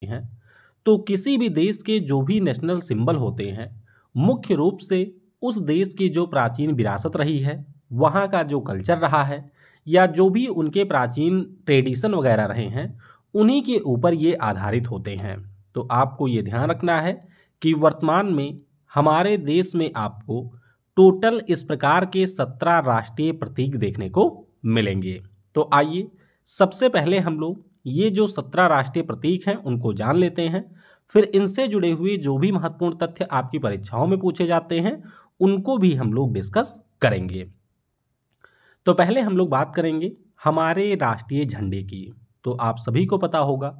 हैं, तो किसी भी देश के जो भी नेशनल सिंबल होते हैं मुख्य रूप से उस देश की जो प्राचीन विरासत रही है, वहाँ का जो कल्चर रहा है, या जो भी उनके प्राचीन ट्रेडिशन वगैरह रहे हैं, उन्हीं के ऊपर ये आधारित होते हैं। तो आपको ये ध्यान रखना है कि वर्तमान में हमारे देश में आपको टोटल इस प्रकार के 17 राष्ट्रीय प्रतीक देखने को मिलेंगे। तो आइए सबसे पहले हम लोग ये जो 17 राष्ट्रीय प्रतीक हैं उनको जान लेते हैं, फिर इनसे जुड़े हुए जो भी महत्वपूर्ण तथ्य आपकी परीक्षाओं में पूछे जाते हैं उनको भी हम लोग डिस्कस करेंगे। तो पहले हम लोग बात करेंगे हमारे राष्ट्रीय झंडे की। तो आप सभी को पता होगा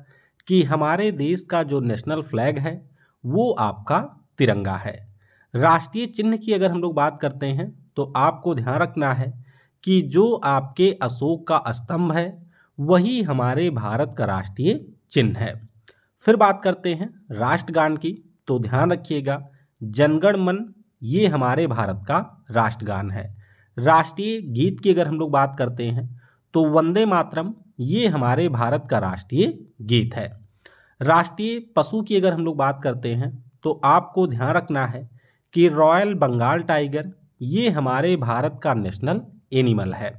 कि हमारे देश का जो नेशनल फ्लैग है वो आपका तिरंगा है। राष्ट्रीय चिन्ह की अगर हम लोग बात करते हैं तो आपको ध्यान रखना है कि जो आपके अशोक का स्तंभ है वही हमारे भारत का राष्ट्रीय चिन्ह है। फिर बात करते हैं राष्ट्रगान की। तो ध्यान रखिएगा जनगण मन ये हमारे भारत का राष्ट्रगान है। राष्ट्रीय गीत की अगर हम लोग बात करते हैं तो वंदे मातरम ये हमारे भारत का राष्ट्रीय गीत है। राष्ट्रीय पशु की अगर हम लोग बात करते हैं तो आपको ध्यान रखना है कि रॉयल बंगाल टाइगर ये हमारे भारत का नेशनल एनिमल है।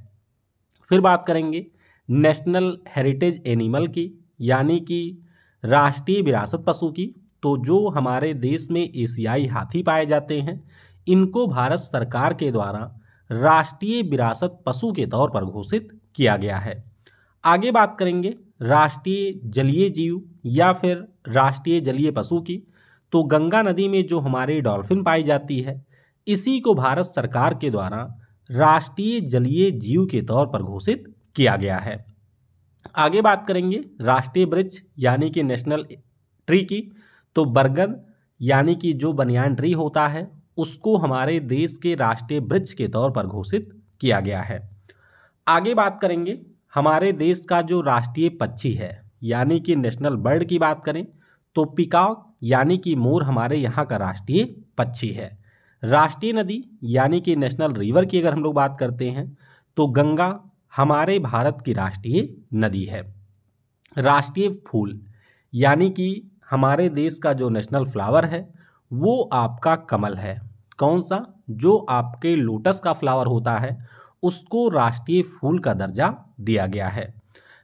फिर बात करेंगे नेशनल हेरिटेज एनिमल की, यानी कि राष्ट्रीय विरासत पशु की। तो जो हमारे देश में एशियाई हाथी पाए जाते हैं इनको भारत सरकार के द्वारा राष्ट्रीय विरासत पशु के तौर पर घोषित किया गया है। आगे बात करेंगे राष्ट्रीय जलीय जीव या फिर राष्ट्रीय जलीय पशु की। तो गंगा नदी में जो हमारी डॉल्फिन पाई जाती है इसी को भारत सरकार के द्वारा राष्ट्रीय जलीय जीव के तौर पर घोषित किया गया है। आगे बात करेंगे राष्ट्रीय वृक्ष यानी कि नेशनल ट्री की। तो बरगद यानी कि जो बनियान ट्री होता है उसको हमारे देश के राष्ट्रीय वृक्ष के तौर पर घोषित किया गया है। आगे बात करेंगे हमारे देश का जो राष्ट्रीय पक्षी है यानी कि नेशनल बर्ड की बात करें तो पीकॉक यानी कि मोर हमारे यहाँ का राष्ट्रीय पक्षी है। राष्ट्रीय नदी यानी कि नेशनल रिवर की अगर हम लोग बात करते हैं तो गंगा हमारे भारत की राष्ट्रीय नदी है। राष्ट्रीय फूल यानी कि हमारे देश का जो नेशनल फ्लावर है वो आपका कमल है। कौन सा? जो आपके लोटस का फ्लावर होता है उसको राष्ट्रीय फूल का दर्जा दिया गया है।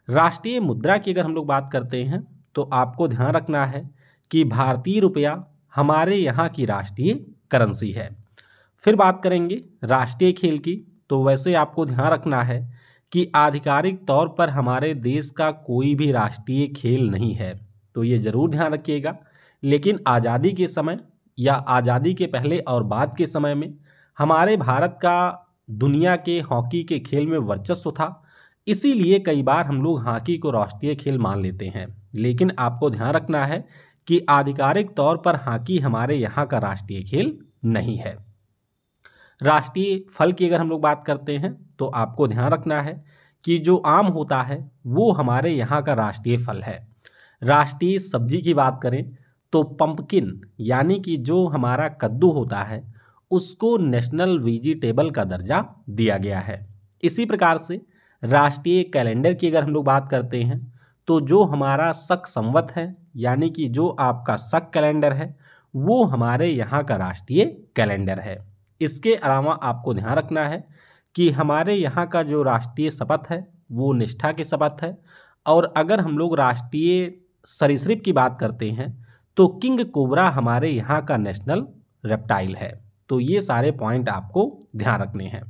राष्ट्रीय मुद्रा की अगर हम लोग बात करते हैं तो आपको ध्यान रखना है कि भारतीय रुपया हमारे यहाँ की राष्ट्रीय करेंसी है। फिर बात करेंगे राष्ट्रीय खेल की। तो वैसे आपको ध्यान रखना है कि आधिकारिक तौर पर हमारे देश का कोई भी राष्ट्रीय खेल नहीं है, तो ये ज़रूर ध्यान रखिएगा। लेकिन आज़ादी के समय या आज़ादी के पहले और बाद के समय में हमारे भारत का दुनिया के हॉकी के खेल में वर्चस्व था, इसीलिए कई बार हम लोग हॉकी को राष्ट्रीय खेल मान लेते हैं। लेकिन आपको ध्यान रखना है कि आधिकारिक तौर पर हॉकी हमारे यहाँ का राष्ट्रीय खेल नहीं है। राष्ट्रीय फल की अगर हम लोग बात करते हैं तो आपको ध्यान रखना है कि जो आम होता है वो हमारे यहाँ का राष्ट्रीय फल है। राष्ट्रीय सब्जी की बात करें तो पंपकिन यानी कि जो हमारा कद्दू होता है उसको नेशनल वेजिटेबल का दर्जा दिया गया है। इसी प्रकार से राष्ट्रीय कैलेंडर की अगर हम लोग बात करते हैं तो जो हमारा शक संवत है यानी कि जो आपका शक कैलेंडर है वो हमारे यहाँ का राष्ट्रीय कैलेंडर है। इसके अलावा आपको ध्यान रखना है कि हमारे यहाँ का जो राष्ट्रीय शपथ है वो निष्ठा की शपथ है। और अगर हम लोग राष्ट्रीय सरीसृप की बात करते हैं तो किंग कोबरा हमारे यहाँ का नेशनल रेप्टाइल है। तो ये सारे पॉइंट आपको ध्यान रखने हैं।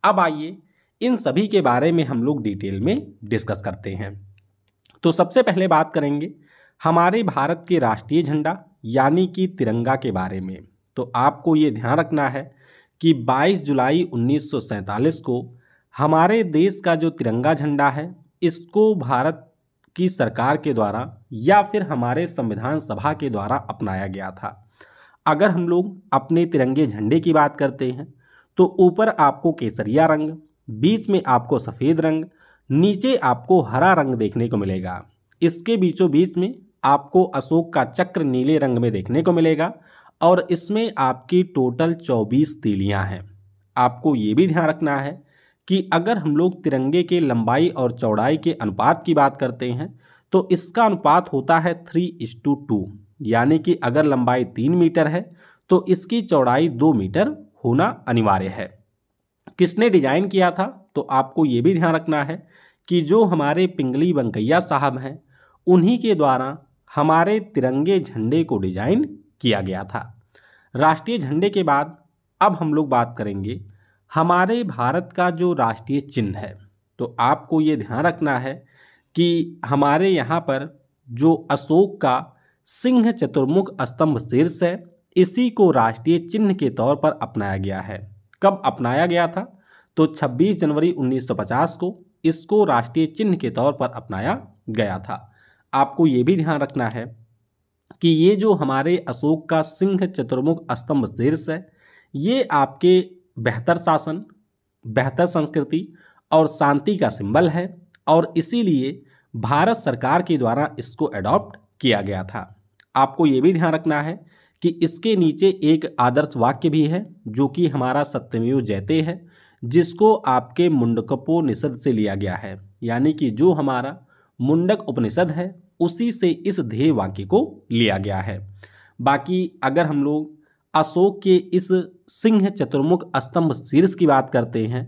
अब आइए इन सभी के बारे में हम लोग डिटेल में डिस्कस करते हैं। तो सबसे पहले बात करेंगे हमारे भारत के राष्ट्रीय झंडा यानी कि तिरंगा के बारे में। तो आपको ये ध्यान रखना है कि 22 जुलाई 1947 को हमारे देश का जो तिरंगा झंडा है इसको भारत की सरकार के द्वारा या फिर हमारे संविधान सभा के द्वारा अपनाया गया था। अगर हम लोग अपने तिरंगे झंडे की बात करते हैं तो ऊपर आपको केसरिया रंग, बीच में आपको सफ़ेद रंग, नीचे आपको हरा रंग देखने को मिलेगा। इसके बीचों बीच में आपको अशोक का चक्र नीले रंग में देखने को मिलेगा और इसमें आपकी टोटल 24 तीलियां हैं। आपको ये भी ध्यान रखना है कि अगर हम लोग तिरंगे के लंबाई और चौड़ाई के अनुपात की बात करते हैं तो इसका अनुपात होता है 3:2, यानी कि अगर लंबाई 3 मीटर है तो इसकी चौड़ाई 2 मीटर होना अनिवार्य है। किसने डिजाइन किया था? तो आपको ये भी ध्यान रखना है कि जो हमारे पिंगली वेंकैया साहब हैं उन्हीं के द्वारा हमारे तिरंगे झंडे को डिजाइन किया गया था। राष्ट्रीय झंडे के बाद अब हम लोग बात करेंगे हमारे भारत का जो राष्ट्रीय चिन्ह है। तो आपको ये ध्यान रखना है कि हमारे यहाँ पर जो अशोक का सिंह चतुर्मुख स्तंभ शीर्ष है, इसी को राष्ट्रीय चिन्ह के तौर पर अपनाया गया है। कब अपनाया गया था? तो 26 जनवरी 1950 को इसको राष्ट्रीय चिन्ह के तौर पर अपनाया गया था। आपको ये भी ध्यान रखना है कि ये जो हमारे अशोक का सिंह चतुर्मुख स्तंभ शीर्ष है, ये आपके बेहतर शासन, बेहतर संस्कृति और शांति का सिंबल है और इसीलिए भारत सरकार के द्वारा इसको अडॉप्ट किया गया था। आपको ये भी ध्यान रखना है कि इसके नीचे एक आदर्श वाक्य भी है जो कि हमारा सत्यमेव जयते है, जिसको आपके मुंडकोपनिषद से लिया गया है, यानी कि जो हमारा मुंडक उपनिषद है उसी से इस ध्येय वाक्य को लिया गया है। बाकी अगर हम लोग अशोक के इस सिंह चतुर्मुख स्तंभ शीर्ष की बात करते हैं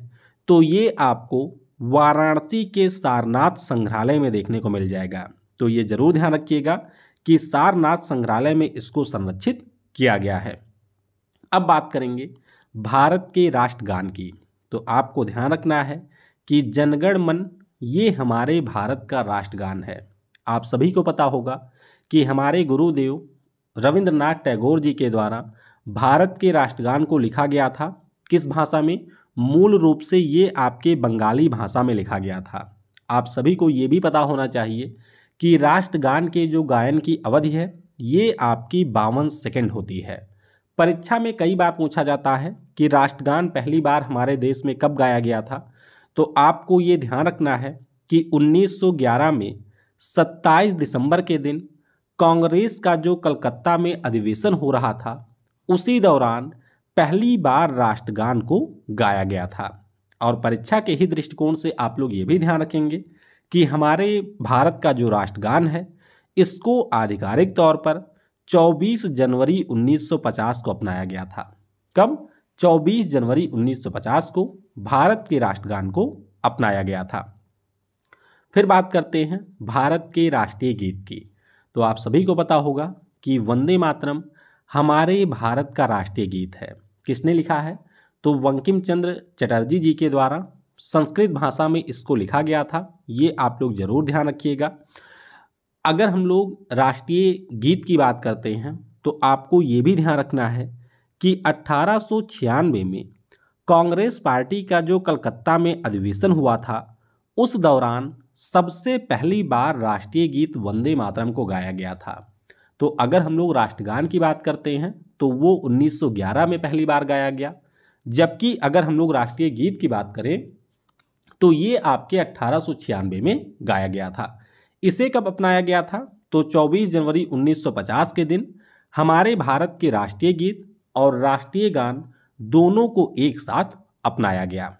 तो ये आपको वाराणसी के सारनाथ संग्रहालय में देखने को मिल जाएगा। तो ये जरूर ध्यान रखिएगा कि सारनाथ संग्रहालय में इसको संरक्षित किया गया है। अब बात करेंगे भारत के राष्ट्रगान की। तो आपको ध्यान रखना है कि जनगण मन ये हमारे भारत का राष्ट्रगान है। आप सभी को पता होगा कि हमारे गुरुदेव रविंद्रनाथ टैगोर जी के द्वारा भारत के राष्ट्रगान को लिखा गया था। किस भाषा में? मूल रूप से ये आपके बंगाली भाषा में लिखा गया था। आप सभी को ये भी पता होना चाहिए कि राष्ट्रगान के जो गायन की अवधि है ये आपकी 52 सेकंड होती है। परीक्षा में कई बार पूछा जाता है कि राष्ट्रगान पहली बार हमारे देश में कब गाया गया था। तो आपको ये ध्यान रखना है कि 1911 में 27 दिसंबर के दिन कांग्रेस का जो कलकत्ता में अधिवेशन हो रहा था उसी दौरान पहली बार राष्ट्रगान को गाया गया था। और परीक्षा के ही दृष्टिकोण से आप लोग ये भी ध्यान रखेंगे कि हमारे भारत का जो राष्ट्रगान है इसको आधिकारिक तौर पर 24 जनवरी 1950 को अपनाया गया था। कब? 24 जनवरी 1950 को भारत के राष्ट्रगान को अपनाया गया था। फिर बात करते हैं भारत के राष्ट्रीय गीत की। तो आप सभी को पता होगा कि वंदे मातरम हमारे भारत का राष्ट्रीय गीत है। किसने लिखा है? तो बंकिम चंद्र चटर्जी जी के द्वारा संस्कृत भाषा में इसको लिखा गया था। ये आप लोग जरूर ध्यान रखिएगा। अगर हम लोग राष्ट्रीय गीत की बात करते हैं तो आपको ये भी ध्यान रखना है कि 1896 में कांग्रेस पार्टी का जो कलकत्ता में अधिवेशन हुआ था उस दौरान सबसे पहली बार राष्ट्रीय गीत वंदे मातरम को गाया गया था। तो अगर हम लोग राष्ट्रगान की बात करते हैं तो वो 1911 में पहली बार गाया गया, जबकि अगर हम लोग राष्ट्रीय गीत की बात करें तो ये आपके 1896 में गाया गया था। इसे कब अपनाया गया था? तो 24 जनवरी 1950 के दिन हमारे भारत के राष्ट्रीय गीत और राष्ट्रीय गान दोनों को एक साथ अपनाया गया।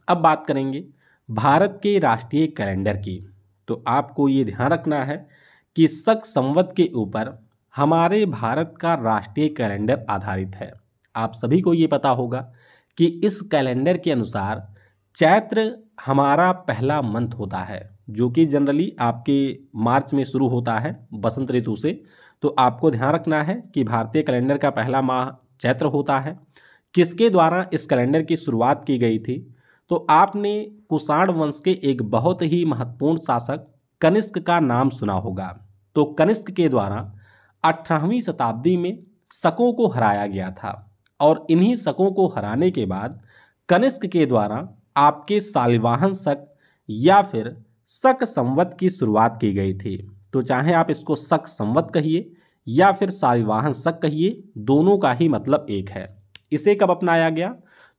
अब बात करेंगे भारत के राष्ट्रीय कैलेंडर की। तो आपको ये ध्यान रखना है कि शक संवत के ऊपर हमारे भारत का राष्ट्रीय कैलेंडर आधारित है। आप सभी को ये पता होगा कि इस कैलेंडर के अनुसार चैत्र हमारा पहला मंथ होता है, जो कि जनरली आपके मार्च में शुरू होता है बसंत ऋतु से। तो आपको ध्यान रखना है कि भारतीय कैलेंडर का पहला माह चैत्र होता है। किसके द्वारा इस कैलेंडर की शुरुआत की गई थी? तो आपने कुषाण वंश के एक बहुत ही महत्वपूर्ण शासक कनिष्क का नाम सुना होगा। तो कनिष्क के द्वारा 18वीं शताब्दी में शकों को हराया गया था और इन्हीं शकों को हराने के बाद कनिष्क के द्वारा आपके शालिवाहन शक या फिर शक संवत की शुरुआत की गई थी। तो चाहे आप इसको शक संवत कहिए या फिर शालिवाहन शक कहिए, दोनों का ही मतलब एक है। इसे कब अपनाया गया?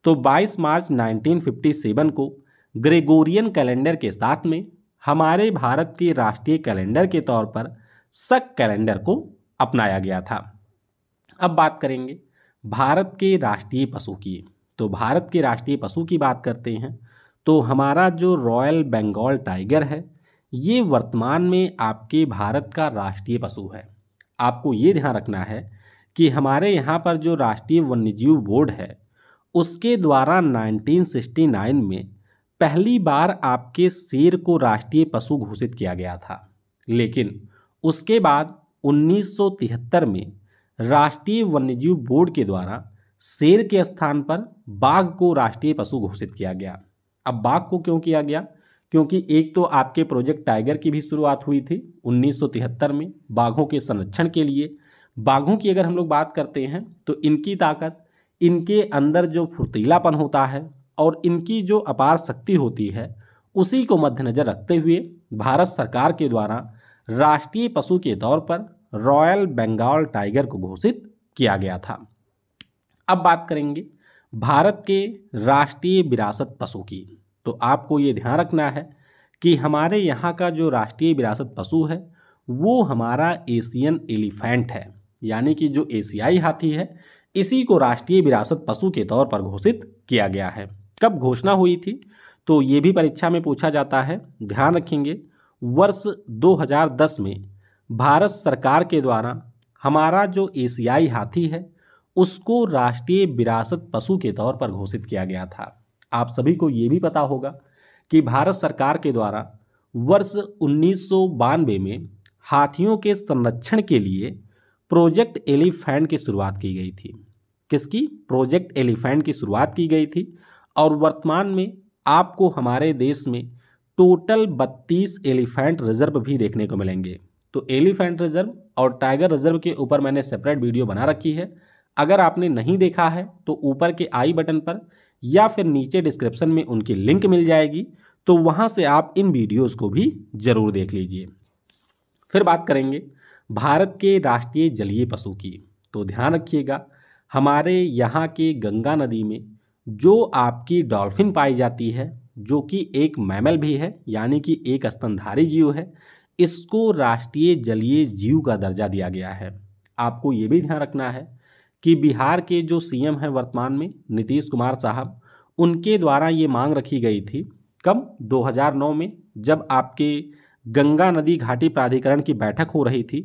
तो 22 मार्च 1957 को ग्रेगोरियन कैलेंडर के साथ में हमारे भारत के राष्ट्रीय कैलेंडर के तौर पर शक कैलेंडर को अपनाया गया था। अब बात करेंगे भारत के राष्ट्रीय पशु की। तो भारत के राष्ट्रीय पशु की बात करते हैं तो हमारा जो रॉयल बंगाल टाइगर है ये वर्तमान में आपके भारत का राष्ट्रीय पशु है। आपको ये ध्यान रखना है कि हमारे यहाँ पर जो राष्ट्रीय वन्यजीव बोर्ड है उसके द्वारा 1969 में पहली बार आपके शेर को राष्ट्रीय पशु घोषित किया गया था, लेकिन उसके बाद 1973 में राष्ट्रीय वन्यजीव बोर्ड के द्वारा शेर के स्थान पर बाघ को राष्ट्रीय पशु घोषित किया गया। अब बाघ को क्यों किया गया? क्योंकि एक तो आपके प्रोजेक्ट टाइगर की भी शुरुआत हुई थी 1973 में बाघों के संरक्षण के लिए। बाघों की अगर हम लोग बात करते हैं तो इनकी ताकत, इनके अंदर जो फुर्तीलापन होता है और इनकी जो अपार शक्ति होती है, उसी को मद्देनजर रखते हुए भारत सरकार के द्वारा राष्ट्रीय पशु के तौर पर रॉयल बंगाल टाइगर को घोषित किया गया था। अब बात करेंगे भारत के राष्ट्रीय विरासत पशु की। तो आपको ये ध्यान रखना है कि हमारे यहाँ का जो राष्ट्रीय विरासत पशु है वो हमारा एशियन एलिफेंट है, यानी कि जो एशियाई हाथी है इसी को राष्ट्रीय विरासत पशु के तौर पर घोषित किया गया है। कब घोषणा हुई थी? तो ये भी परीक्षा में पूछा जाता है, ध्यान रखेंगे। वर्ष 2010 में भारत सरकार के द्वारा हमारा जो एशियाई हाथी है उसको राष्ट्रीय विरासत पशु के तौर पर घोषित किया गया था। आप सभी को ये भी पता होगा कि भारत सरकार के द्वारा वर्ष 1992 में हाथियों के संरक्षण के लिए प्रोजेक्ट एलिफेंट की शुरुआत की गई थी। किसकी? प्रोजेक्ट एलिफेंट की शुरुआत की गई थी और वर्तमान में आपको हमारे देश में टोटल 32 एलिफेंट रिजर्व भी देखने को मिलेंगे। तो एलिफेंट रिजर्व और टाइगर रिजर्व के ऊपर मैंने सेपरेट वीडियो बना रखी है, अगर आपने नहीं देखा है तो ऊपर के आई बटन पर या फिर नीचे डिस्क्रिप्शन में उनकी लिंक मिल जाएगी, तो वहां से आप इन वीडियोस को भी जरूर देख लीजिए। फिर बात करेंगे भारत के राष्ट्रीय जलीय पशु की। तो ध्यान रखिएगा हमारे यहाँ के गंगा नदी में जो आपकी डॉल्फिन पाई जाती है, जो कि एक मैमल भी है यानी कि एक स्तनधारी जीव है, इसको राष्ट्रीय जलीय जीव का दर्जा दिया गया है। आपको ये भी ध्यान रखना है कि बिहार के जो सीएम हैं वर्तमान में नीतीश कुमार साहब, उनके द्वारा ये मांग रखी गई थी कब? 2009 में, जब आपके गंगा नदी घाटी प्राधिकरण की बैठक हो रही थी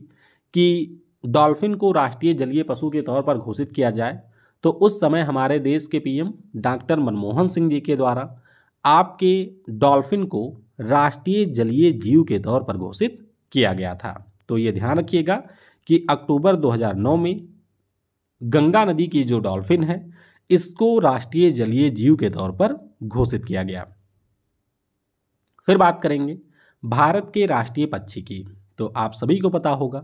कि डॉल्फिन को राष्ट्रीय जलीय पशु के तौर पर घोषित किया जाए। तो उस समय हमारे देश के पीएम डॉक्टर मनमोहन सिंह जी के द्वारा आपके डॉल्फिन को राष्ट्रीय जलीय जीव के तौर पर घोषित किया गया था। तो ये ध्यान रखिएगा कि अक्टूबर 2009 में गंगा नदी की जो डॉल्फिन है इसको राष्ट्रीय जलीय जीव के तौर पर घोषित किया गया। फिर बात करेंगे भारत के राष्ट्रीय पक्षी की। तो आप सभी को पता होगा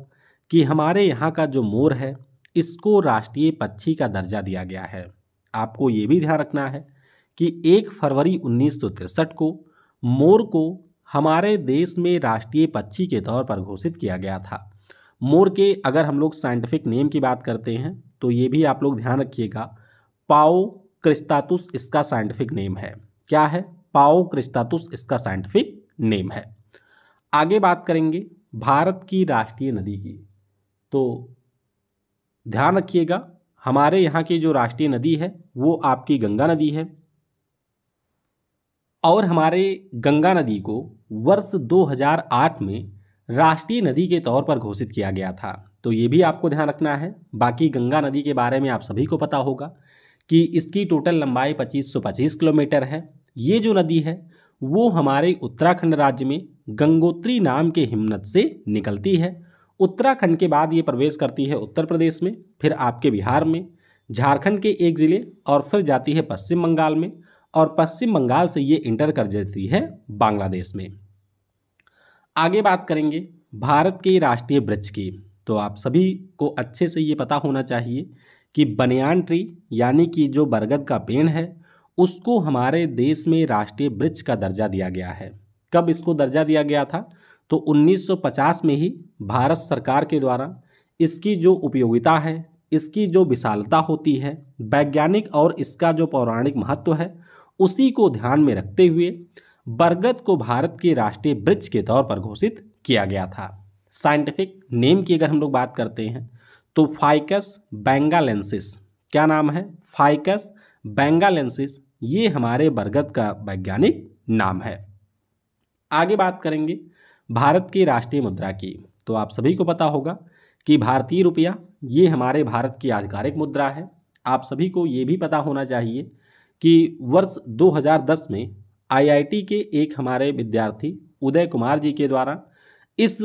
कि हमारे यहाँ का जो मोर है इसको राष्ट्रीय पक्षी का दर्जा दिया गया है। आपको ये भी ध्यान रखना है कि 1 फरवरी 1963 को मोर को हमारे देश में राष्ट्रीय पक्षी के तौर पर घोषित किया गया था। मोर के अगर हम लोग साइंटिफिक नेम की बात करते हैं तो ये भी आप लोग ध्यान रखिएगा, पाओ क्रिस्टातुस इसका साइंटिफिक नेम है। क्या है? पाओ क्रिस्टातुस इसका साइंटिफिक नेम है। आगे बात करेंगे भारत की राष्ट्रीय नदी की। तो ध्यान रखिएगा हमारे यहाँ की जो राष्ट्रीय नदी है वो आपकी गंगा नदी है और हमारे गंगा नदी को वर्ष 2008 में राष्ट्रीय नदी के तौर पर घोषित किया गया था। तो ये भी आपको ध्यान रखना है। बाकी गंगा नदी के बारे में आप सभी को पता होगा कि इसकी टोटल लंबाई 2525 किलोमीटर है। ये जो नदी है वो हमारे उत्तराखंड राज्य में गंगोत्री नाम के हिमनद से निकलती है। उत्तराखंड के बाद ये प्रवेश करती है उत्तर प्रदेश में, फिर आपके बिहार में, झारखंड के एक ज़िले और फिर जाती है पश्चिम बंगाल में और पश्चिम बंगाल से ये इंटर कर जाती है बांग्लादेश में। आगे बात करेंगे भारत के राष्ट्रीय वृक्ष की। तो आप सभी को अच्छे से ये पता होना चाहिए कि बनियान ट्री यानी कि जो बरगद का पेड़ है उसको हमारे देश में राष्ट्रीय वृक्ष का दर्जा दिया गया है। कब इसको दर्जा दिया गया था? तो 1950 में ही भारत सरकार के द्वारा इसकी जो उपयोगिता है, इसकी जो विशालता होती है, वैज्ञानिक और इसका जो पौराणिक महत्व है, उसी को ध्यान में रखते हुए बरगद को भारत के राष्ट्रीय वृक्ष के तौर पर घोषित किया गया था। साइंटिफिक नेम की अगर हम लोग बात करते हैं तो फाइकस बेंगालेंसिस, क्या नाम है? फाइकस बेंगालेंसिस, ये हमारे बरगद का वैज्ञानिक नाम है। आगे बात करेंगे भारत की राष्ट्रीय मुद्रा की, तो आप सभी को पता होगा कि भारतीय रुपया ये हमारे भारत की आधिकारिक मुद्रा है। आप सभी को ये भी पता होना चाहिए कि वर्ष 2010 में आईआईटी के एक हमारे विद्यार्थी उदय कुमार जी के द्वारा इस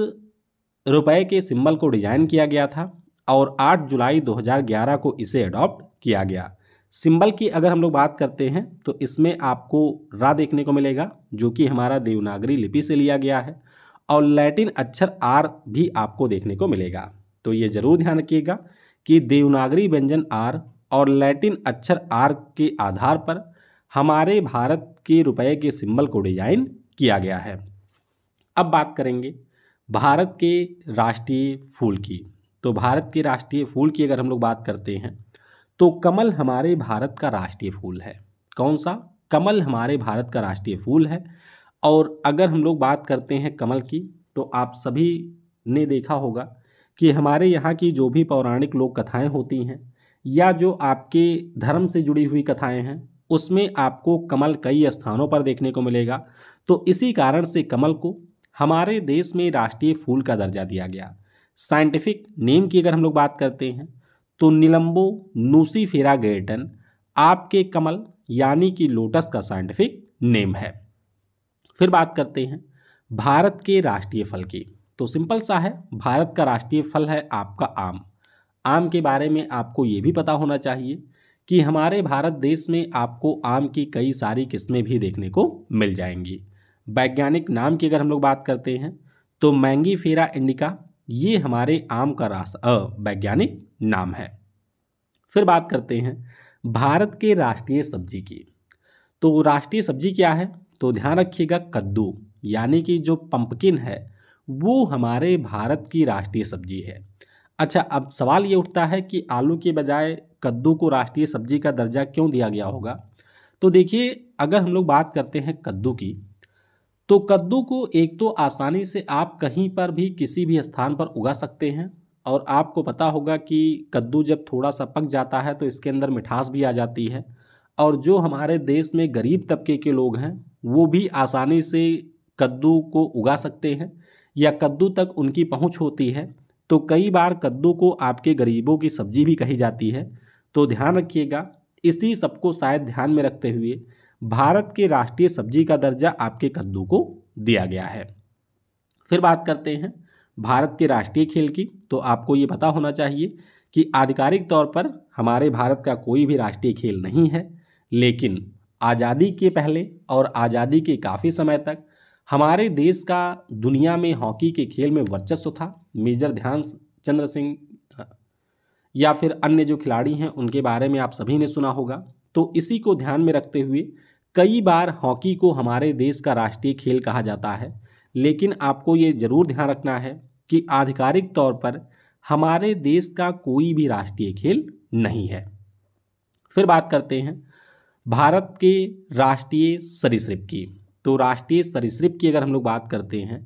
रुपए के सिंबल को डिजाइन किया गया था और 8 जुलाई 2011 को इसे अडॉप्ट किया गया। सिंबल की अगर हम लोग बात करते हैं तो इसमें आपको रा देखने को मिलेगा जो कि हमारा देवनागरी लिपि से लिया गया है और लैटिन अक्षर आर भी आपको देखने को मिलेगा। तो ये जरूर ध्यान रखिएगा कि देवनागरी व्यंजन आर और लैटिन अक्षर आर के आधार पर हमारे भारत के रुपए के सिंबल को डिजाइन किया गया है। अब बात करेंगे भारत के राष्ट्रीय फूल की। तो भारत के राष्ट्रीय फूल की अगर हम लोग बात करते हैं तो कमल हमारे भारत का राष्ट्रीय फूल है। कौन सा? कमल हमारे भारत का राष्ट्रीय फूल है। और अगर हम लोग बात करते हैं कमल की तो आप सभी ने देखा होगा कि हमारे यहाँ की जो भी पौराणिक लोक कथाएँ होती हैं या जो आपके धर्म से जुड़ी हुई कथाएँ हैं उसमें आपको कमल कई स्थानों पर देखने को मिलेगा। तो इसी कारण से कमल को हमारे देश में राष्ट्रीय फूल का दर्जा दिया गया। साइंटिफिक नेम की अगर हम लोग बात करते हैं तो निलंबो नूसीफेरा गेटन आपके कमल यानी कि लोटस का साइंटिफिक नेम है। फिर बात करते हैं भारत के राष्ट्रीय फल की। तो सिंपल सा है, भारत का राष्ट्रीय फल है आपका आम। आम के बारे में आपको ये भी पता होना चाहिए कि हमारे भारत देश में आपको आम की कई सारी किस्में भी देखने को मिल जाएंगी। वैज्ञानिक नाम की अगर हम लोग बात करते हैं तो मैंगीफेरा इंडिका ये हमारे आम का वैज्ञानिक नाम है। फिर बात करते हैं भारत के राष्ट्रीय सब्जी की। तो राष्ट्रीय सब्जी क्या है? तो ध्यान रखिएगा कद्दू यानी कि जो पंपकिन है वो हमारे भारत की राष्ट्रीय सब्जी है। अच्छा, अब सवाल ये उठता है कि आलू के बजाय कद्दू को राष्ट्रीय सब्जी का दर्जा क्यों दिया गया होगा? तो देखिए, अगर हम लोग बात करते हैं कद्दू की तो कद्दू को एक तो आसानी से आप कहीं पर भी किसी भी स्थान पर उगा सकते हैं और आपको पता होगा कि कद्दू जब थोड़ा सा पक जाता है तो इसके अंदर मिठास भी आ जाती है और जो हमारे देश में गरीब तबके के लोग हैं वो भी आसानी से कद्दू को उगा सकते हैं या कद्दू तक उनकी पहुंच होती है। तो कई बार कद्दू को आपके गरीबों की सब्जी भी कही जाती है। तो ध्यान रखिएगा, इसी सबको शायद ध्यान में रखते हुए भारत के राष्ट्रीय सब्जी का दर्जा आपके कद्दू को दिया गया है। फिर बात करते हैं भारत के राष्ट्रीय खेल की। तो आपको ये पता होना चाहिए कि आधिकारिक तौर पर हमारे भारत का कोई भी राष्ट्रीय खेल नहीं है, लेकिन आज़ादी के पहले और आज़ादी के काफ़ी समय तक हमारे देश का दुनिया में हॉकी के खेल में वर्चस्व था। मेजर ध्यानचंद्र सिंह या फिर अन्य जो खिलाड़ी हैं उनके बारे में आप सभी ने सुना होगा। तो इसी को ध्यान में रखते हुए कई बार हॉकी को हमारे देश का राष्ट्रीय खेल कहा जाता है, लेकिन आपको ये जरूर ध्यान रखना है कि आधिकारिक तौर पर हमारे देश का कोई भी राष्ट्रीय खेल नहीं है। फिर बात करते हैं भारत के राष्ट्रीय सरीसृप की। तो राष्ट्रीय सरीसृप की अगर हम लोग बात करते हैं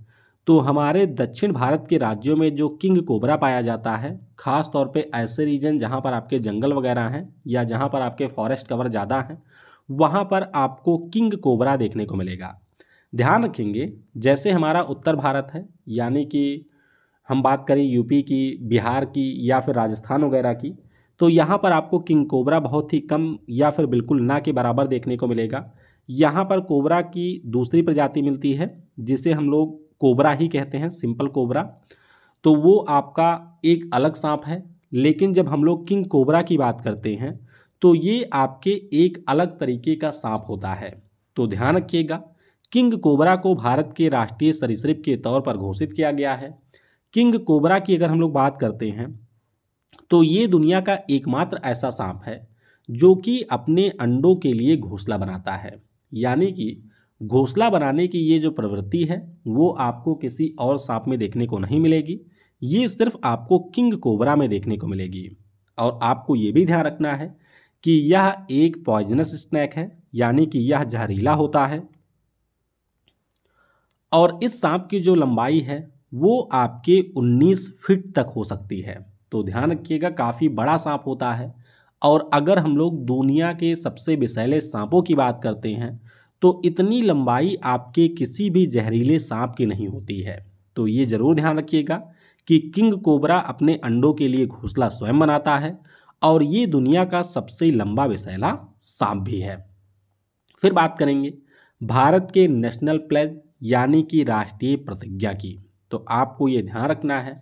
तो हमारे दक्षिण भारत के राज्यों में जो किंग कोबरा पाया जाता है, खास तौर पे ऐसे रीजन जहाँ पर आपके जंगल वगैरह हैं या जहाँ पर आपके फॉरेस्ट कवर ज़्यादा हैं, वहाँ पर आपको किंग कोबरा देखने को मिलेगा। ध्यान रखेंगे, जैसे हमारा उत्तर भारत है यानी कि हम बात करें यूपी की, बिहार की या फिर राजस्थान वगैरह की, तो यहाँ पर आपको किंग कोबरा बहुत ही कम या फिर बिल्कुल ना के बराबर देखने को मिलेगा। यहाँ पर कोबरा की दूसरी प्रजाति मिलती है जिसे हम लोग कोबरा ही कहते हैं, सिंपल कोबरा। तो वो आपका एक अलग सांप है, लेकिन जब हम लोग किंग कोबरा की बात करते हैं तो ये आपके एक अलग तरीके का सांप होता है। तो ध्यान रखिएगा, किंग कोबरा को भारत के राष्ट्रीय सरीसृप के तौर पर घोषित किया गया है। किंग कोबरा की अगर हम लोग बात करते हैं तो ये दुनिया का एकमात्र ऐसा सांप है जो कि अपने अंडों के लिए घोंसला बनाता है, यानी कि घोंसला बनाने की ये जो प्रवृत्ति है वो आपको किसी और सांप में देखने को नहीं मिलेगी, ये सिर्फ आपको किंग कोबरा में देखने को मिलेगी। और आपको ये भी ध्यान रखना है कि यह एक पॉइजनस स्नेक है, यानी कि यह जहरीला होता है और इस सांप की जो लंबाई है वो आपके 19 फीट तक हो सकती है। तो ध्यान रखिएगा, काफ़ी बड़ा सांप होता है। और अगर हम लोग दुनिया के सबसे विषैले सांपों की बात करते हैं तो इतनी लंबाई आपके किसी भी जहरीले सांप की नहीं होती है। तो ये जरूर ध्यान रखिएगा कि किंग कोबरा अपने अंडों के लिए घोंसला स्वयं बनाता है और ये दुनिया का सबसे लंबा विषैला सांप भी है। फिर बात करेंगे भारत के नेशनल प्लेज यानी कि राष्ट्रीय प्रतिज्ञा की। तो आपको ये ध्यान रखना है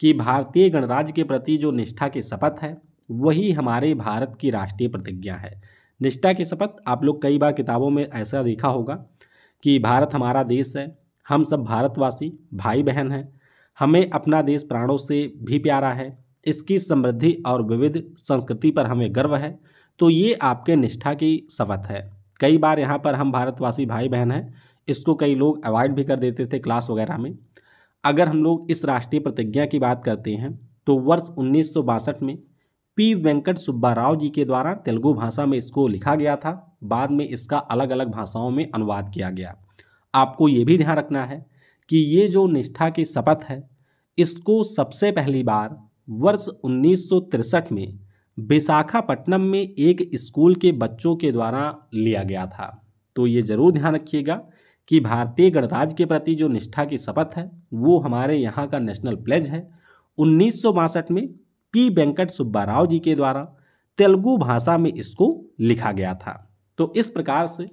कि भारतीय गणराज्य के प्रति जो निष्ठा की शपथ है वही हमारे भारत की राष्ट्रीय प्रतिज्ञा है। निष्ठा की शपथ आप लोग कई बार किताबों में ऐसा देखा होगा कि भारत हमारा देश है, हम सब भारतवासी भाई बहन हैं, हमें अपना देश प्राणों से भी प्यारा है, इसकी समृद्धि और विविध संस्कृति पर हमें गर्व है। तो ये आपके निष्ठा की शपथ है। कई बार यहाँ पर हम भारतवासी भाई बहन हैं, इसको कई लोग अवॉइड भी कर देते थे क्लास वगैरह में। अगर हम लोग इस राष्ट्रीय प्रतिज्ञा की बात करते हैं तो वर्ष 1962 में पी वेंकट सुब्बा राव जी के द्वारा तेलुगु भाषा में इसको लिखा गया था। बाद में इसका अलग अलग भाषाओं में अनुवाद किया गया। आपको ये भी ध्यान रखना है कि ये जो निष्ठा की शपथ है इसको सबसे पहली बार वर्ष 1963 में विशाखापट्टनम में एक स्कूल के बच्चों के द्वारा लिया गया था। तो ये जरूर ध्यान रखिएगा कि भारतीय गणराज्य के प्रति जो निष्ठा की शपथ है वो हमारे यहाँ का नेशनल प्लेज है। 1962 में पी वेंकट सुब्बा राव जी के द्वारा तेलुगु भाषा में इसको लिखा गया था। तो इस प्रकार से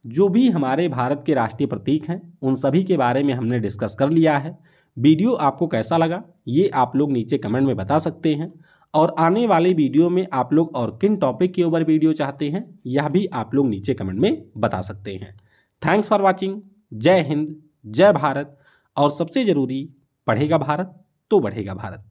जो भी हमारे भारत के राष्ट्रीय प्रतीक हैं उन सभी के बारे में हमने डिस्कस कर लिया है। वीडियो आपको कैसा लगा ये आप लोग नीचे कमेंट में बता सकते हैं, और आने वाले वीडियो में आप लोग और किन टॉपिक के ऊपर वीडियो चाहते हैं यह भी आप लोग नीचे कमेंट में बता सकते हैं। Thanks for watching. जय हिंद, जय भारत, और सबसे ज़रूरी, पढ़ेगा भारत तो बढ़ेगा भारत।